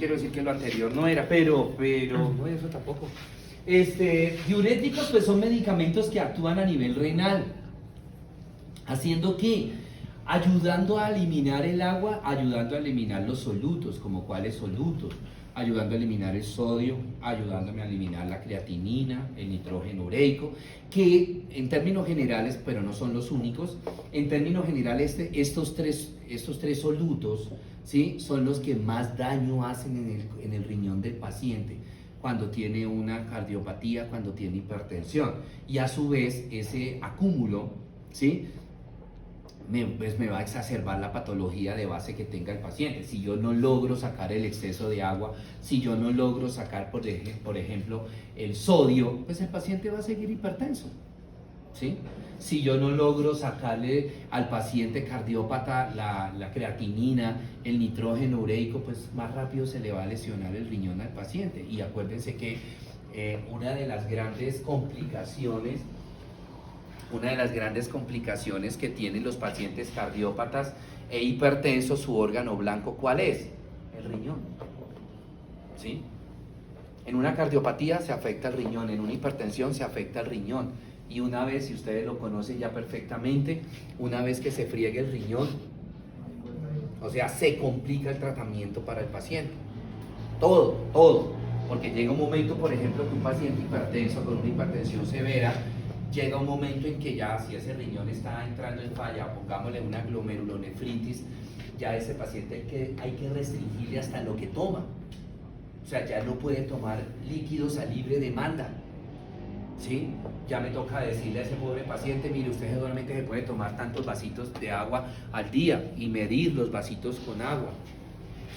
quiero decir que lo anterior no era, pero no, eso tampoco. Diuréticos pues son medicamentos que actúan a nivel renal, haciendo que, ayudando a eliminar el agua, ayudando a eliminar los solutos, como cuáles solutos, ayudando a eliminar el sodio, ayudándome a eliminar la creatinina, el nitrógeno ureico, que en términos generales, pero no son los únicos, en términos generales estos tres solutos, ¿sí?, son los que más daño hacen en el riñón del paciente cuando tiene una cardiopatía, cuando tiene hipertensión, y a su vez ese acúmulo, ¿sí?, me va a exacerbar la patología de base que tenga el paciente. Si yo no logro sacar el exceso de agua, si yo no logro sacar, por ejemplo, el sodio, pues el paciente va a seguir hipertenso, ¿sí? Si yo no logro sacarle al paciente cardiópata la creatinina, el nitrógeno ureico, pues más rápido se le va a lesionar el riñón al paciente. Y acuérdense que una de las grandes complicaciones que tienen los pacientes cardiópatas e hipertensos, su órgano blanco, ¿cuál es? El riñón, ¿sí? En una cardiopatía se afecta el riñón, en una hipertensión se afecta el riñón. Y una vez, si ustedes lo conocen ya perfectamente, una vez que se friegue el riñón, o sea, se complica el tratamiento para el paciente. Todo. Porque llega un momento, por ejemplo, que un paciente hipertenso con una hipertensión severa, llega un momento en que ya, si ese riñón está entrando en falla, pongámosle una glomerulonefritis, ya ese paciente hay que restringirle hasta lo que toma. O sea, ya no puede tomar líquidos a libre demanda, ¿sí? Ya me toca decirle a ese pobre paciente, mire, usted solamente se puede tomar tantos vasitos de agua al día y medir los vasitos con agua,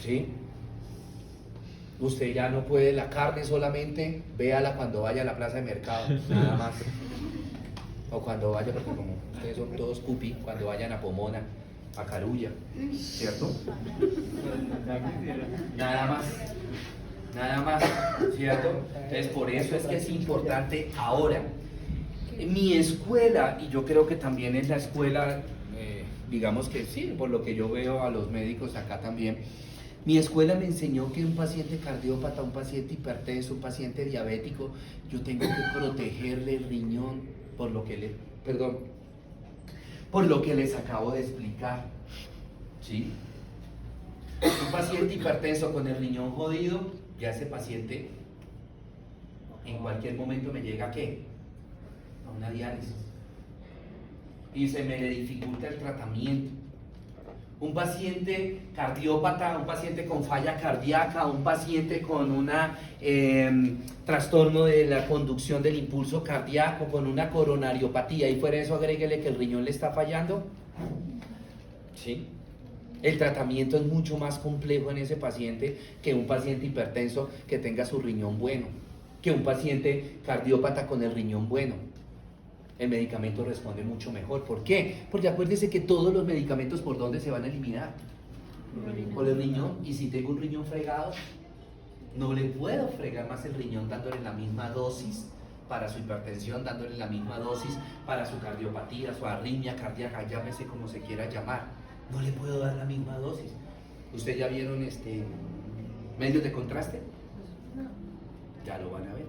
¿sí? Usted ya no puede, la carne solamente, véala cuando vaya a la plaza de mercado, nada más. O cuando vaya, porque como ustedes son todos cupi, cuando vayan a Pomona, a Carulla, ¿cierto? Nada más, ¿cierto? Entonces por eso es que es importante ahora. Mi escuela, y yo creo que también es la escuela, digamos que sí, por lo que yo veo a los médicos acá también, mi escuela me enseñó que un paciente cardiópata, un paciente hipertenso, un paciente diabético, yo tengo que protegerle el riñón por lo que les acabo de explicar, ¿sí? Un paciente hipertenso con el riñón jodido, ya ese paciente en cualquier momento me llega ¿a qué? A una diálisis. Y se me le dificulta el tratamiento. Un paciente cardiópata, un paciente con falla cardíaca, un paciente con un trastorno de la conducción del impulso cardíaco, con una coronariopatía, y fuera de eso agréguele que el riñón le está fallando, ¿sí? El tratamiento es mucho más complejo en ese paciente que un paciente hipertenso que tenga su riñón bueno, que un paciente cardiópata con el riñón bueno. El medicamento responde mucho mejor. ¿Por qué? Porque acuérdese que todos los medicamentos, ¿por dónde se van a eliminar? Por el riñón. Y si tengo un riñón fregado, no le puedo fregar más el riñón dándole la misma dosis para su hipertensión, dándole la misma dosis para su cardiopatía, su arritmia cardíaca, llámese como se quiera llamar. No le puedo dar la misma dosis. ¿Ustedes ya vieron medios de contraste? Ya lo van a ver.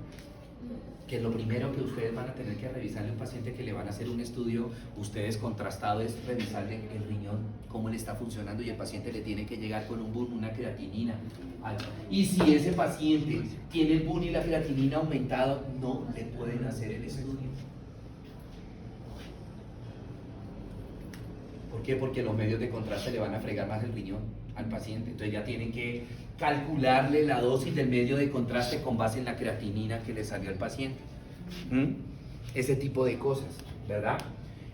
Que lo primero que ustedes van a tener que revisarle a un paciente que le van a hacer un estudio, ustedes contrastado, es revisarle el riñón, cómo le está funcionando, y el paciente le tiene que llegar con un BUN, una creatinina alta. Y si ese paciente tiene el BUN y la creatinina aumentado, no le pueden hacer el estudio. ¿Por qué? Porque los medios de contraste le van a fregar más el riñón al paciente. Entonces ya tienen que calcularle la dosis del medio de contraste con base en la creatinina que le salió al paciente. Ese tipo de cosas, ¿verdad?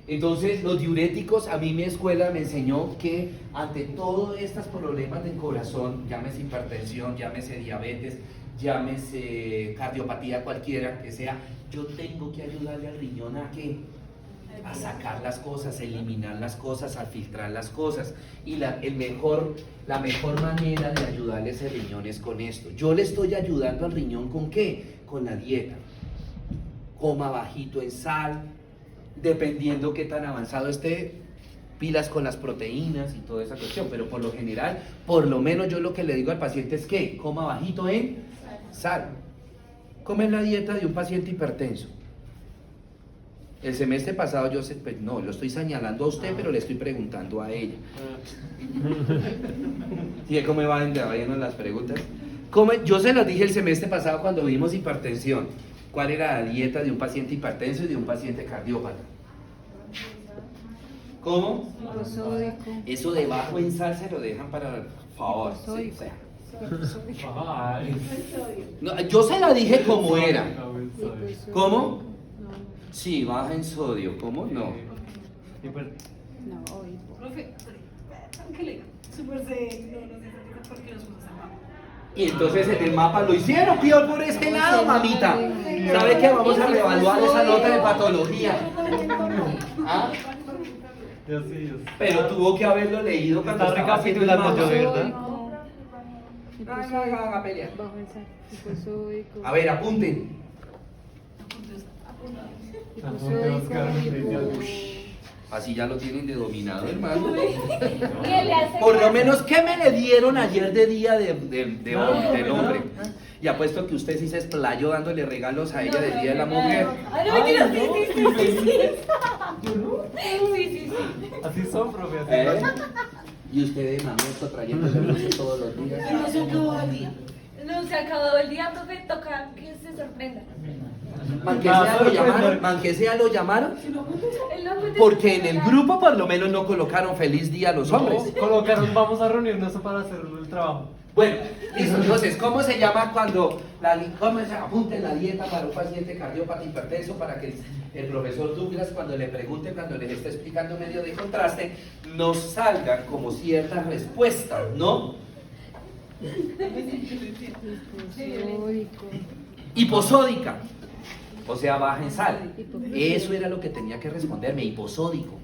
Entonces los diuréticos, a mí mi escuela me enseñó que ante todos estos problemas del corazón, llámese hipertensión, llámese diabetes, llámese cardiopatía cualquiera que sea, yo tengo que ayudarle al riñón a que a sacar las cosas, a eliminar las cosas, a filtrar las cosas. Y la mejor manera de ayudarle a ese riñón es con esto. Yo le estoy ayudando al riñón ¿con qué? Con la dieta. Coma bajito en sal, dependiendo qué tan avanzado esté. pilas con las proteínas y toda esa cuestión, pero por lo general, por lo menos yo lo que le digo al paciente es que coma bajito en sal. ¿Cómo es la dieta de un paciente hipertenso? El semestre pasado yo sé, pues no, lo estoy señalando a usted, pero le estoy preguntando a ella. ¿Sí? ¿Cómo me van las preguntas? Yo se los dije el semestre pasado cuando vimos hipertensión. ¿Cuál era la dieta de un paciente hipertenso y de un paciente cardiópata? ¿Cómo? Eso de bajo en sal se lo dejan para el favor. Sí, no, yo se la dije como era. ¿Cómo? Sí, baja en sodio. ¿Cómo? No. Profe, tranquila. Súper se no sé porque nos fuimos al mapa. Y entonces en el mapa lo hicieron, peor por este lado, mamita. ¿Sabe que vamos a reevaluar esa nota de patología? ¿Ah? Pero tuvo que haberlo leído cuando Está estaba haciendo el recapitulando mapa. yo, ¿verdad? Haga pelea. A ver, apunten. Así ya lo tienen de dominado, hermano. Por lo menos, ¿qué me le dieron ayer de día del hombre? Y apuesto que usted sí se explayó dándole regalos a ella del Día de la Mujer. Ay, no, mentira, sí. Así son, profe. ¿Eh? Y usted de mamueto trayéndole dulces todos los días. No se acabó el día. No se ha acabado el día, profe, toca que se sorprenda. Manquesea lo llamaron, porque en el grupo por lo menos no colocaron feliz día a los hombres. Colocaron, vamos a reunirnos para hacer el trabajo. Bueno, listo. Entonces, ¿cómo se llama cuando cómo se apunten la dieta para un paciente cardiópata hipertenso para que el profesor Douglas, cuando le pregunte, cuando les esté explicando medio de contraste, nos salgan como ciertas respuestas, ¿no? Hiposódica, o sea, baja en sal. Eso era lo que tenía que responderme, hiposódico.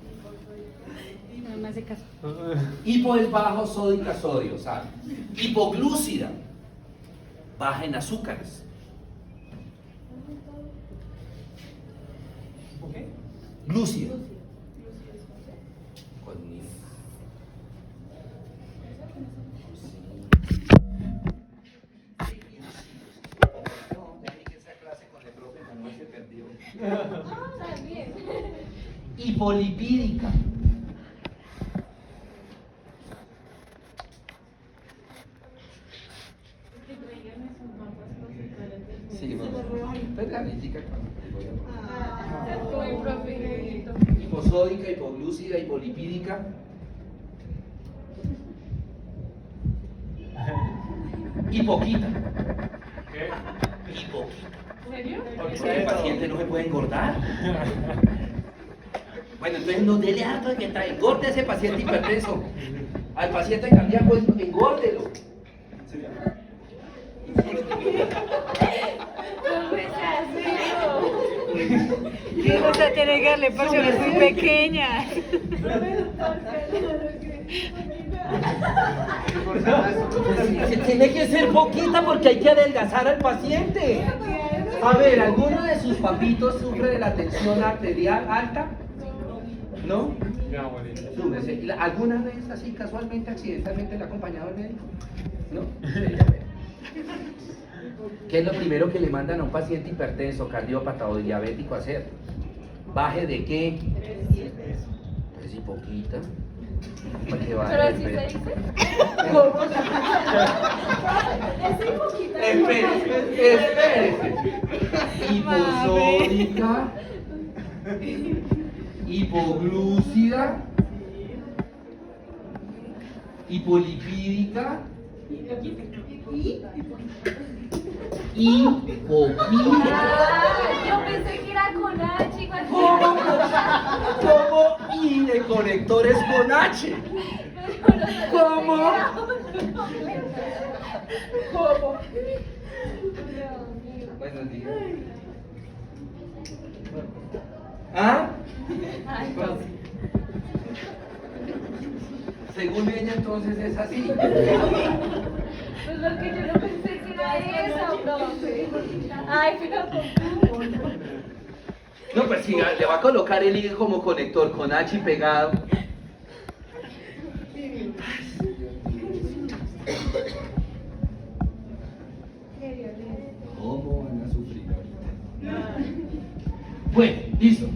Hipo es bajo, sódica, sodio, sal. Hipoglúcida, baja en azúcares. Glúcida. Hipolipídica. Sí, hiposódica, hipoglúcida, hipolipídica. Hipoquita. ¿Qué? Hipoquita. ¿En serio? Porque el paciente no se puede engordar. Bueno, entonces no dele harto de mientras engorde a ese paciente hipertenso. Al paciente cardíaco, engórdelo. Sí, o sea, tiene que darle porciones muy pequeñas. Tiene que ser poquita porque hay que adelgazar al paciente. A ver, ¿alguno de sus papitos sufre de la tensión arterial alta? ¿No? Súbese. ¿Alguna vez así casualmente, accidentalmente le ha acompañado al médico? ¿No? ¿Qué es lo primero que le mandan a un paciente hipertenso, cardiópata o diabético a hacer? ¿Baje de qué? Pues y poquita. ¿Para qué baje? ¿Pero así se dice? Espérese. Hiposódica, hipoglúcida, hipolipídica, hipoquímica. Yo pensé que era con H, igual que ¿Cómo? Y de conectores con H. ¿Cómo? ¿Cómo? Buenos días. ¿Ah? Según ella entonces es así. Pues porque yo no pensé que era eso, profe. Ay, pero No, pues si le va a colocar el I como conector con H pegado. ¿Cómo van a sufrir ahorita? Bueno, listo.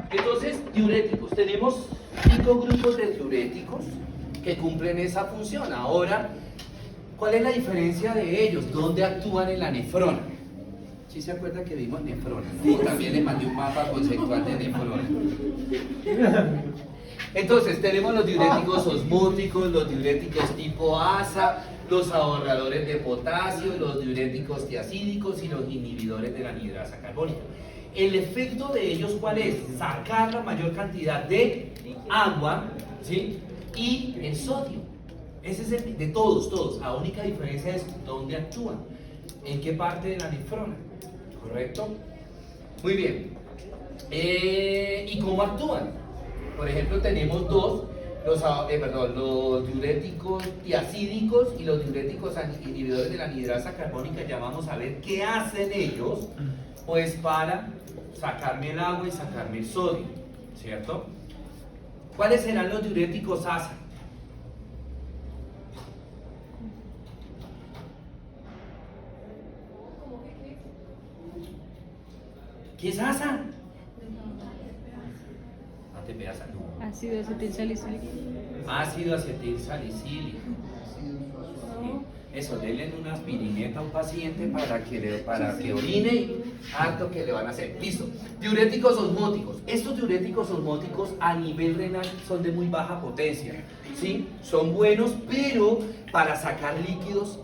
Entonces, diuréticos. Tenemos 5 grupos de diuréticos que cumplen esa función. Ahora, ¿cuál es la diferencia de ellos? ¿Dónde actúan en la nefrona? ¿Sí se acuerdan que vimos nefrona? Sí, también les mandé un mapa conceptual de nefrona. Entonces, tenemos los diuréticos osmóticos, los diuréticos tipo ASA, los ahorradores de potasio, los diuréticos tiacídicos y los inhibidores de la anhidrasa carbónica. El efecto de ellos, ¿cuál es? Sacar la mayor cantidad de agua, ¿sí? Y el sodio. Ese es el de todos. La única diferencia es dónde actúan, en qué parte de la nefrona, ¿correcto? Muy bien. ¿Y cómo actúan? Por ejemplo, tenemos los diuréticos tiacídicos y los diuréticos inhibidores de la anhidrasa carbónica. Ya vamos a ver qué hacen ellos, pues para sacarme el agua y sacarme el sodio, ¿cierto? ¿Cuáles serán los diuréticos ASA? ¿Qué es ASA? ATPasa, no. Ácido acetil salicílico. Ácido acetil salicílico. Eso, denle una aspirineta a un paciente para que orine y harto que le van a hacer. Listo. Diuréticos osmóticos. Estos diuréticos osmóticos a nivel renal son de muy baja potencia, ¿sí? Son buenos, pero para sacar líquidos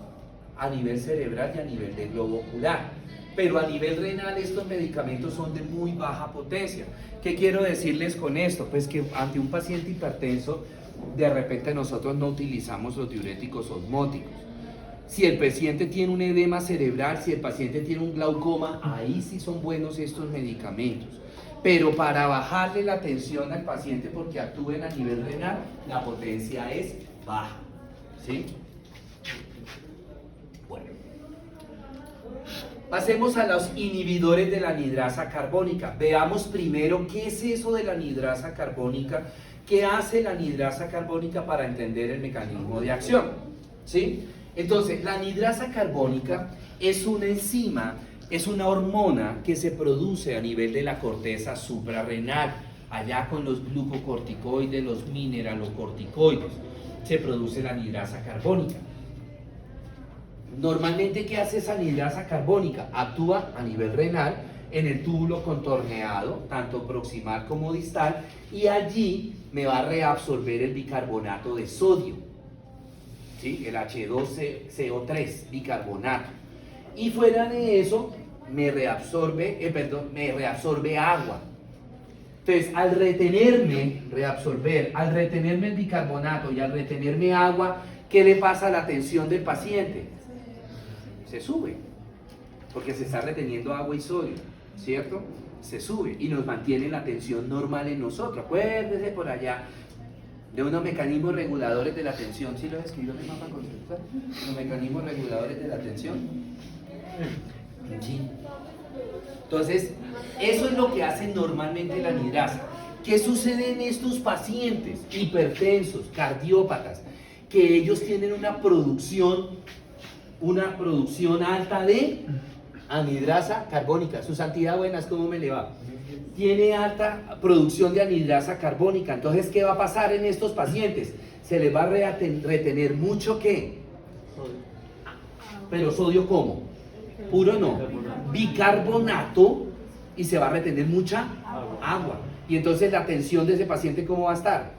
a nivel cerebral y a nivel de globo ocular. Pero a nivel renal estos medicamentos son de muy baja potencia. ¿Qué quiero decirles con esto? Pues que ante un paciente hipertenso, de repente nosotros no utilizamos los diuréticos osmóticos. Si el paciente tiene un edema cerebral, si el paciente tiene un glaucoma, ahí sí son buenos estos medicamentos. Pero para bajarle la tensión al paciente porque actúen a nivel renal, la potencia es baja, ¿sí? Bueno. Pasemos a los inhibidores de la anhidrasa carbónica. Veamos primero qué es eso de la anhidrasa carbónica, qué hace la anhidrasa carbónica para entender el mecanismo de acción, ¿sí? Entonces, la anhidrasa carbónica es una enzima, es una hormona que se produce a nivel de la corteza suprarrenal, allá con los glucocorticoides, los mineralocorticoides, se produce la anhidrasa carbónica. Normalmente, ¿qué hace esa anhidrasa carbónica? Actúa a nivel renal, en el túbulo contorneado, tanto proximal como distal, y allí me va a reabsorber el bicarbonato de sodio. ¿Sí? El H2CO3, bicarbonato. Y fuera de eso, me reabsorbe agua. Entonces, al retenerme el bicarbonato y al retenerme agua, ¿qué le pasa a la tensión del paciente? Se sube, porque se está reteniendo agua y sodio, ¿cierto? Se sube y nos mantiene la tensión normal en nosotros. Acuérdese por allá de unos mecanismos reguladores de la tensión. ¿Sí los escribió en el mapa conceptual? Los mecanismos reguladores de la tensión. Sí. Entonces, eso es lo que hace normalmente la anhidrasa. ¿Qué sucede en estos pacientes hipertensos, cardiópatas? Que ellos tienen una producción alta de anhidrasa carbónica. Su santidad buenas, ¿cómo me le va? Tiene alta producción de anhidrasa carbónica. Entonces, ¿qué va a pasar en estos pacientes? Se les va a retener mucho ¿qué? Pero sodio ¿cómo? Puro no. Bicarbonato, y se va a retener mucha agua. Y entonces la tensión de ese paciente ¿cómo va a estar?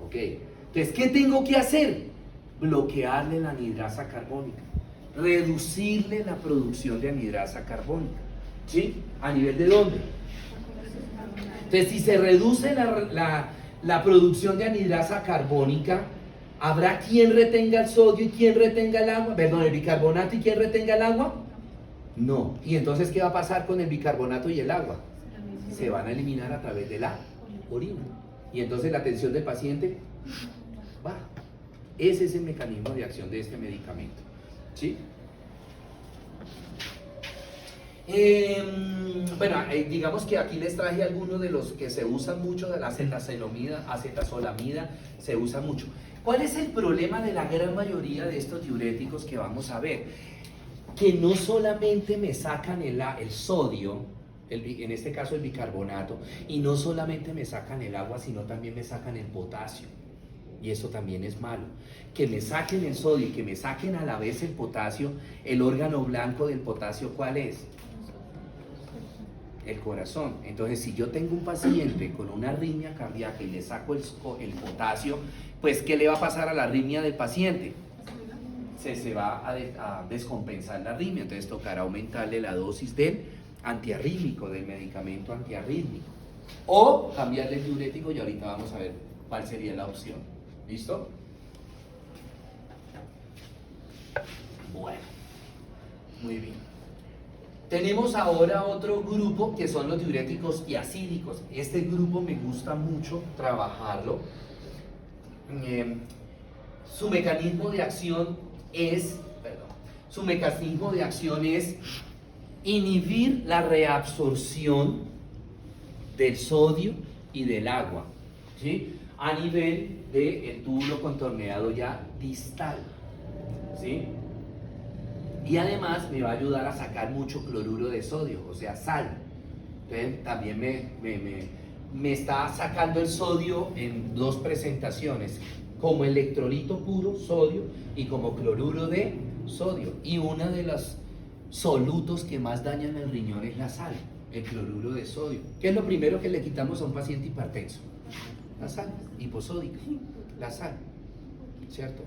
Ok. Entonces, ¿qué tengo que hacer? Bloquearle la anhidrasa carbónica. Reducirle la producción de anhidrasa carbónica. ¿Sí? ¿A nivel de dónde? Entonces, si se reduce la producción de anhidrasa carbónica, ¿habrá quien retenga el sodio y quien retenga el agua? Perdón, el bicarbonato y quien retenga el agua? No. ¿Y entonces qué va a pasar con el bicarbonato y el agua? Se van a eliminar a través de la orina. Y entonces la tensión del paciente baja. Ese es el mecanismo de acción de este medicamento. ¿Sí? Bueno, digamos que aquí les traje algunos de los que se usan mucho, de la acetazolamida, se usa mucho. ¿Cuál es el problema de la gran mayoría de estos diuréticos que vamos a ver? Que no solamente me sacan el sodio, en este caso el bicarbonato, y no solamente me sacan el agua, sino también me sacan el potasio. Y eso también es malo. Que me saquen el sodio y que me saquen a la vez el potasio, el órgano blanco del potasio, ¿cuál es? El corazón. Entonces, si yo tengo un paciente con una arritmia cardíaca y le saco el potasio, pues ¿qué le va a pasar a la arritmia del paciente? Se va a descompensar la arritmia, entonces tocará aumentarle la dosis del antiarrítmico, del medicamento antiarrítmico, o cambiarle el diurético, y ahorita vamos a ver cuál sería la opción. ¿Listo? Bueno, muy bien. Tenemos ahora otro grupo que son los diuréticos tiacídicos. Este grupo me gusta mucho trabajarlo. Su mecanismo de acción es inhibir la reabsorción del sodio y del agua, ¿sí? A nivel del túbulo contorneado ya distal, ¿sí? Y además me va a ayudar a sacar mucho cloruro de sodio, o sea, sal. Entonces también me está sacando el sodio en dos presentaciones, como electrolito puro, sodio, y como cloruro de sodio. Y uno de los solutos que más dañan el riñón es la sal, el cloruro de sodio. ¿Qué es lo primero que le quitamos a un paciente hipertenso? La sal hiposódica, la sal, ¿cierto?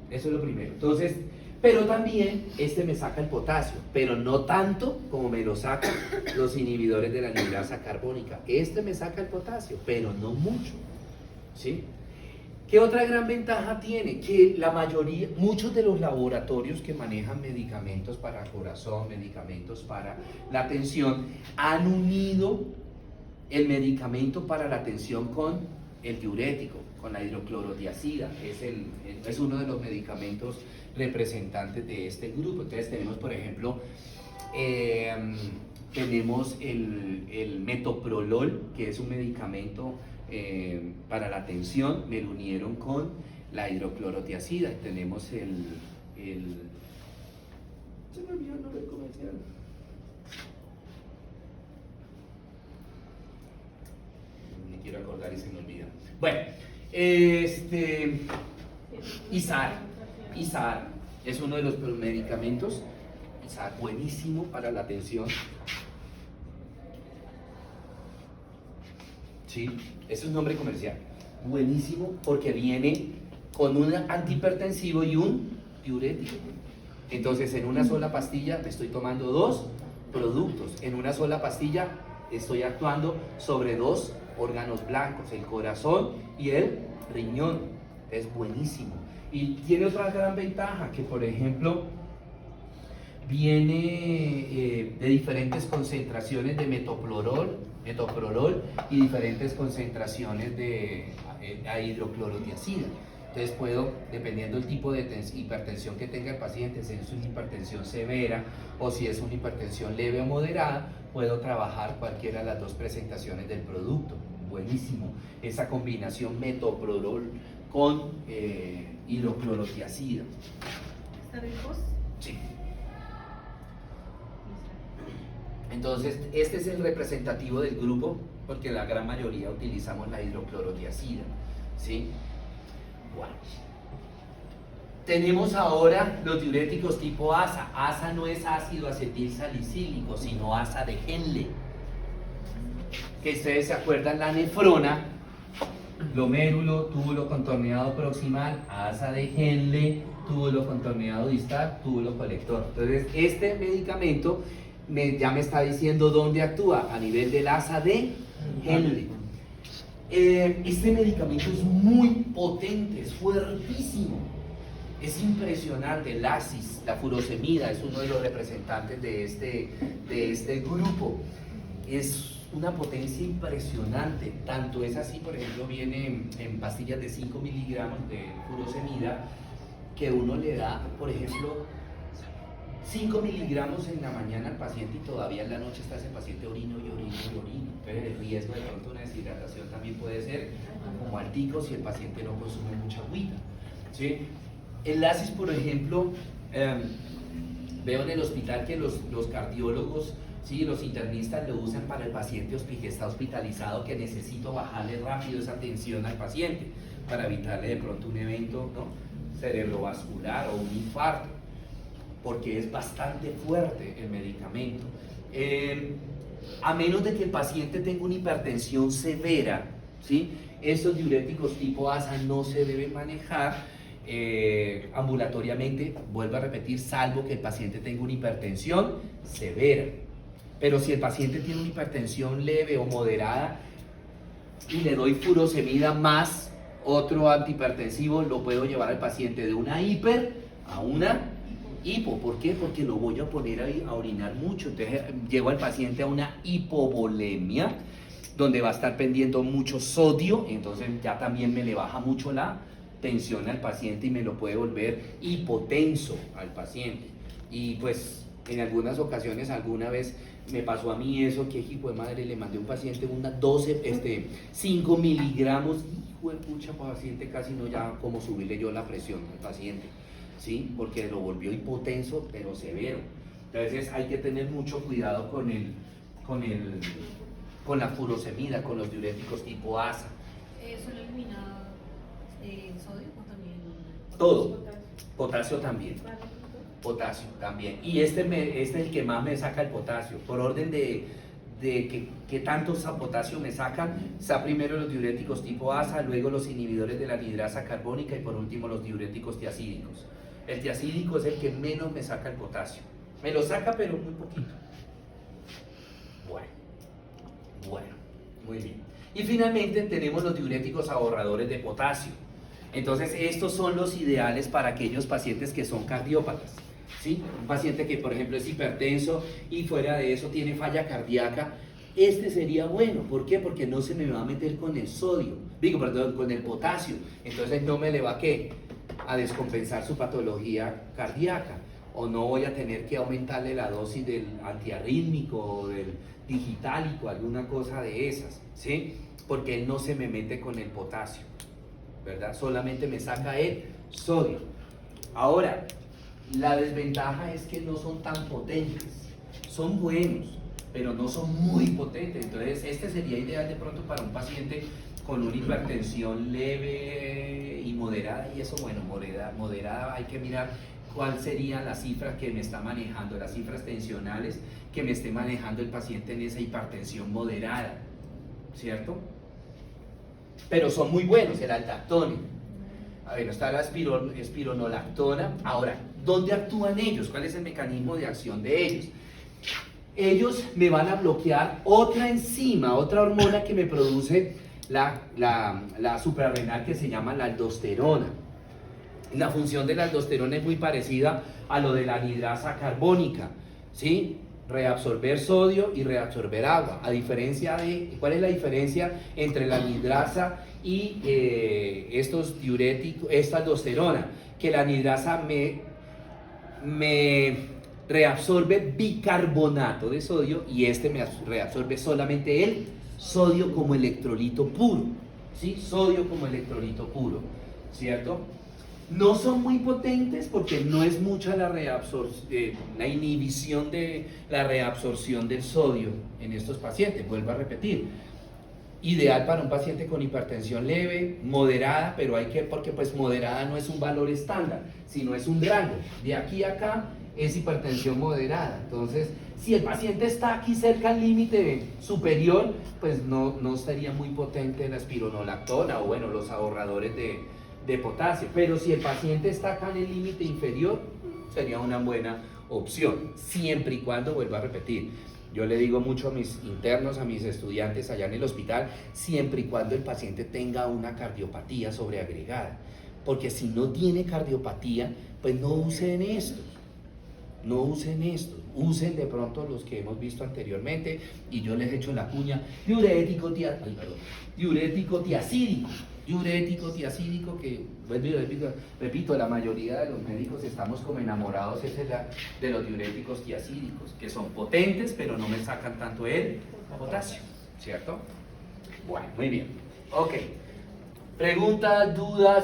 Eso es lo primero. Entonces, pero también este me saca el potasio, pero no tanto como me lo sacan los inhibidores de la anhidrasa carbónica. Este me saca el potasio, pero no mucho, ¿sí? ¿Qué otra gran ventaja tiene? Que la mayoría, muchos de los laboratorios que manejan medicamentos para corazón, medicamentos para la tensión, han unido el medicamento para la tensión con el diurético, con la hidroclorotiazida. Es uno de los medicamentos representantes de este grupo. Entonces tenemos, por ejemplo, tenemos el metoprolol, que es un medicamento para la tensión, me lo unieron con la hidroclorotiazida. Tenemos se me olvidó el nombre comercial. Me quiero acordar y se me olvida. Bueno, ISAR es uno de los medicamentos. ISAR, buenísimo para la tensión. Sí, es un nombre comercial. Buenísimo porque viene con un antihipertensivo y un diurético. Entonces, en una sola pastilla me estoy tomando dos productos. En una sola pastilla estoy actuando sobre dos órganos blancos, el corazón y el riñón. Es buenísimo. Y tiene otra gran ventaja, que por ejemplo viene de diferentes concentraciones de metoprolol y diferentes concentraciones de hidroclorotiazida. Entonces puedo, dependiendo del tipo de hipertensión que tenga el paciente, si es una hipertensión severa o si es una hipertensión leve o moderada, puedo trabajar cualquiera de las dos presentaciones del producto. Buenísimo. Esa combinación metoprolol con hidroclorotiazida. ¿Está ricos? Sí. Entonces, este es el representativo del grupo, porque la gran mayoría utilizamos la hidroclorotiazida, ¿sí? Bueno. Tenemos ahora los diuréticos tipo ASA. ASA no es ácido acetil salicílico, sino ASA de Henle. Que ustedes se acuerdan, la nefrona, glomérulo, túbulo contorneado proximal, asa de Henle, túbulo contorneado distal, túbulo colector. Entonces, este medicamento ya me está diciendo dónde actúa, a nivel del asa de Henle. Este medicamento es muy potente, es fuertísimo, es impresionante. El Laxis, la furosemida, es uno de los representantes de este grupo. Es una potencia impresionante, tanto es así, por ejemplo, viene en pastillas de 5 miligramos de furosemida, que uno le da, por ejemplo, 5 miligramos en la mañana al paciente y todavía en la noche está ese paciente orino y orino y orino. Entonces el riesgo de pronto una deshidratación también puede ser como altico si el paciente no consume mucha agüita, ¿sí? El ACIS, por ejemplo, veo en el hospital que los cardiólogos, ¿sí? Los internistas lo usan para el paciente que está hospitalizado, que necesito bajarle rápido esa tensión al paciente para evitarle de pronto un evento, ¿no?, cerebrovascular o un infarto, porque es bastante fuerte el medicamento. A menos de que el paciente tenga una hipertensión severa, ¿sí?, estos diuréticos tipo ASA no se deben manejar ambulatoriamente, vuelvo a repetir, salvo que el paciente tenga una hipertensión severa. Pero si el paciente tiene una hipertensión leve o moderada y le doy furosemida más otro antihipertensivo, lo puedo llevar al paciente de una hiper a una hipo. ¿Por qué? Porque lo voy a poner a orinar mucho. Entonces llevo al paciente a una hipovolemia, donde va a estar pendiendo mucho sodio, entonces ya también me le baja mucho la tensión al paciente y me lo puede volver hipotenso al paciente. Y pues en algunas ocasiones, alguna vez me pasó a mí eso, que hijo de madre, le mandé a un paciente 5 miligramos, hijo de pucha, paciente casi no ya como subirle yo la presión al paciente, ¿sí? Porque lo volvió hipotenso, pero severo. Entonces hay que tener mucho cuidado con la furosemida, con los diuréticos tipo ASA. ¿Solo elimina sodio o también? Todo. Potasio también. Potasio también. Y este es el que más me saca el potasio. Por orden de que tanto potasio me sacan, está primero los diuréticos tipo ASA, luego los inhibidores de la anhidrasa carbónica y por último los diuréticos tiacídicos. El tiacídico es el que menos me saca el potasio. Me lo saca, pero muy poquito. Bueno, muy bien. Y finalmente tenemos los diuréticos ahorradores de potasio. Entonces estos son los ideales para aquellos pacientes que son cardiópatas, ¿sí? Un paciente que por ejemplo es hipertenso y fuera de eso tiene falla cardíaca, este sería bueno. ¿Por qué? Porque no se me va a meter con el sodio, con el potasio, entonces no me le va a descompensar su patología cardíaca, o no voy a tener que aumentarle la dosis del antiarrítmico o del digitálico, alguna cosa de esas, ¿sí? Porque él no se me mete con el potasio, ¿verdad? Solamente me saca el sodio. Ahora, la desventaja es que no son tan potentes, son buenos, pero no son muy potentes. Entonces este sería ideal de pronto para un paciente con una hipertensión leve y moderada, y eso, bueno, moderada hay que mirar cuál serían las cifras que me está manejando, las cifras tensionales que me esté manejando el paciente en esa hipertensión moderada, ¿cierto? Pero son muy buenos, el Aldactone. A ver, está la espironolactona. Ahora, ¿dónde actúan ellos? ¿Cuál es el mecanismo de acción de ellos? Ellos me van a bloquear otra enzima, otra hormona que me produce la suprarrenal, que se llama la aldosterona. La función de la aldosterona es muy parecida a lo de la anhidrasa carbónica, ¿sí? Reabsorber sodio y reabsorber agua. A diferencia de, ¿cuál es la diferencia entre la anhidrasa y estos diuréticos, esta aldosterona? Que la anhidrasa me reabsorbe bicarbonato de sodio y este me reabsorbe solamente el sodio como electrolito puro, ¿sí? Sodio como electrolito puro, ¿cierto? No son muy potentes porque no es mucha la inhibición de la reabsorción del sodio en estos pacientes. Vuelvo a repetir, ideal para un paciente con hipertensión leve, moderada, pero porque pues moderada no es un valor estándar, sino es un rango. De aquí a acá es hipertensión moderada. Entonces, si el paciente está aquí cerca al límite superior, pues no estaría muy potente la espironolactona o bueno, los ahorradores de potasio. Pero si el paciente está acá en el límite inferior, sería una buena opción, siempre y cuando, vuelvo a repetir, yo le digo mucho a mis internos, a mis estudiantes allá en el hospital, siempre y cuando el paciente tenga una cardiopatía sobreagregada, porque si no tiene cardiopatía, pues no usen estos. No usen estos, usen de pronto los que hemos visto anteriormente, y yo les echo la cuña, diurético tiacídico. diurético, tiacídico, que, vuelvo y repito, la mayoría de los médicos estamos como enamorados de los diuréticos tiacídicos, que son potentes, pero no me sacan tanto el potasio, ¿cierto? Bueno, muy bien. Ok. Preguntas, dudas.